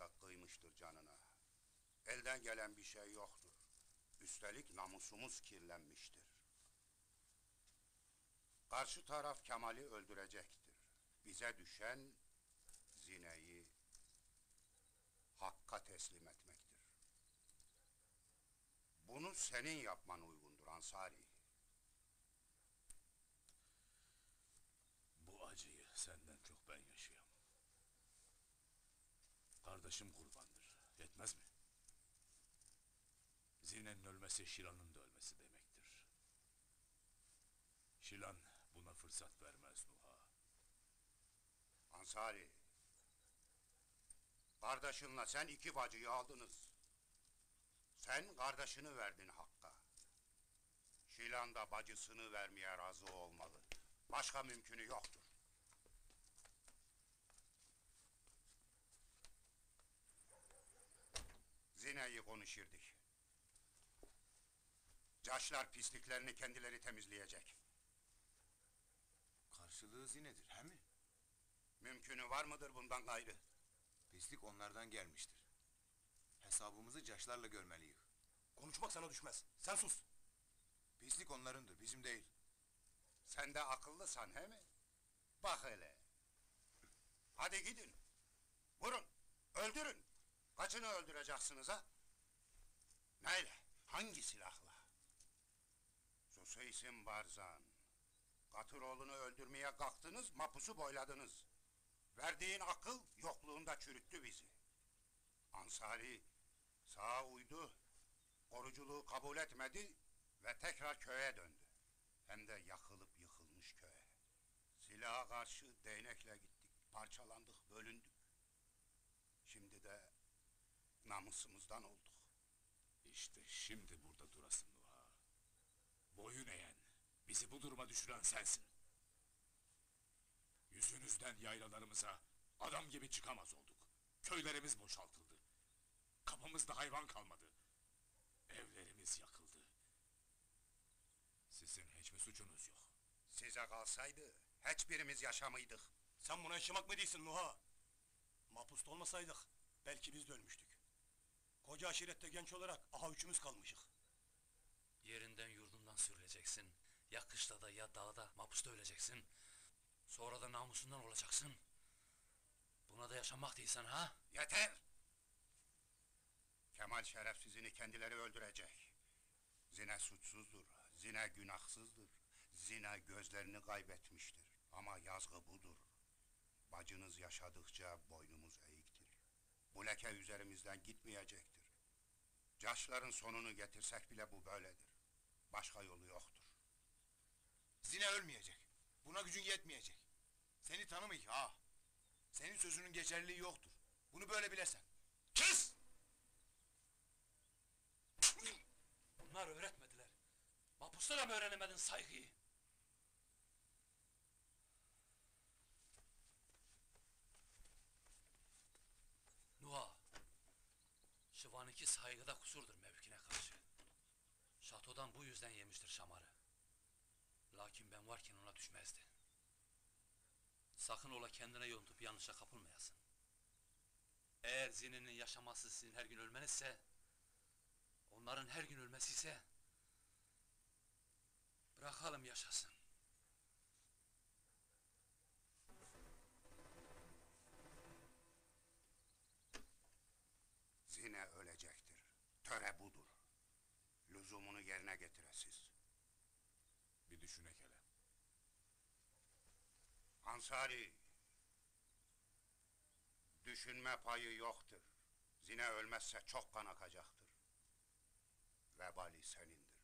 muhakkak kıymıştır canına. Elden gelen bir şey yoktur. Üstelik namusumuz kirlenmiştir. Karşı taraf Kemal'i öldürecektir. Bize düşen Zine'yi Hakk'a teslim etmektir. Bunu senin yapman uygundur Ansari. Bu acıyı senden çok ben yaşayamam. Kardeşim kurbandır. Yetmez mi? Zine'nin ölmesi Şilan'ın da ölmesi demektir. Şilan buna fırsat vermez Nuha. Ansari, kardeşinle sen iki bacıyı aldınız. Sen kardeşini verdin Hakk'a. Şilan da bacısını vermeye razı olmalı. Başka mümkünü yoktur. Zine'yi konuşurduk. Caşlar pisliklerini kendileri temizleyecek. Karşılığı Zine'dir, he mi? Mümkünü var mıdır bundan gayrı? Pislik onlardan gelmiştir. Hesabımızı caşlarla görmeliyiz. Konuşmak sana düşmez. Sen sus. Pislik onlarındır, bizim değil. Sen de akıllısan he mi? Bak hele. Hadi gidin. Vurun, öldürün. Kaçını öldüreceksiniz ha? Neyle? Hangi silahla? Suseysin Barzan. Katıroğlu'nu öldürmeye kalktınız, mapusu boyladınız. Verdiğin akıl yokluğunda çürüttü bizi. Ansari sağa uydu, koruculuğu kabul etmedi ve tekrar köye döndü. Hem de yakılıp yıkılmış köye. Silaha karşı değnekle gittik, parçalandık, bölündük. Şimdi de namusumuzdan olduk. İşte şimdi burada durasın Nuha. Boyun eğen, bizi bu duruma düşüren sensin. Yüzünüzden yaylalarımıza adam gibi çıkamaz olduk. Köylerimiz boşaltıldı. Kapımızda hayvan kalmadı. Evlerimiz yakıldı. Sizin hiç mi suçunuz yok? Size kalsaydı hiçbirimiz yaşamıydık. Sen buna yaşamak mı değilsin Nuha? Mahpusta olmasaydık belki biz de ölmüştük. Koca aşirette genç olarak aha üçümüz kalmışık. Yerinden yurdundan sürüleceksin. Ya kışlada ya dağda mahpusta öleceksin. Sonra da namusundan olacaksın. Buna da yaşamak değilsen ha? Yeter! Kemal şerefsizini kendileri öldürecek. Zine suçsuzdur, zine günahsızdır. Zine gözlerini kaybetmiştir. Ama yazgı budur. Bacınız yaşadıkça boynumuz eğiktir. Bu leke üzerimizden gitmeyecektir. Caşların sonunu getirsek bile bu böyledir. Başka yolu yoktur. Zine ölmeyecek. Buna gücün yetmeyecek. Seni tanımayık ha. Senin sözünün geçerliliği yoktur. Bunu böyle bilesen. Kes! Bunlar öğretmediler. Mahpusta da mı öğrenemedin saygıyı? Nuha, Şıvan'ınki saygıda kusurdur mevkine karşı. Şatodan bu yüzden yemiştir şamarı. Lakin ben varken ona düşmezdi. Sakın ola kendine yontup yanlışa kapılmayasın. Eğer Zine'nin yaşaması sizin her gün ölmenizse, onların her gün ölmesi ise, bırakalım yaşasın. Zine ölecektir. Töre budur. Lüzumunu yerine getiresiz. Bir düşünek hele. Ansari, düşünme payı yoktur. Zine ölmezse çok kan akacaktır. Vebali senindir.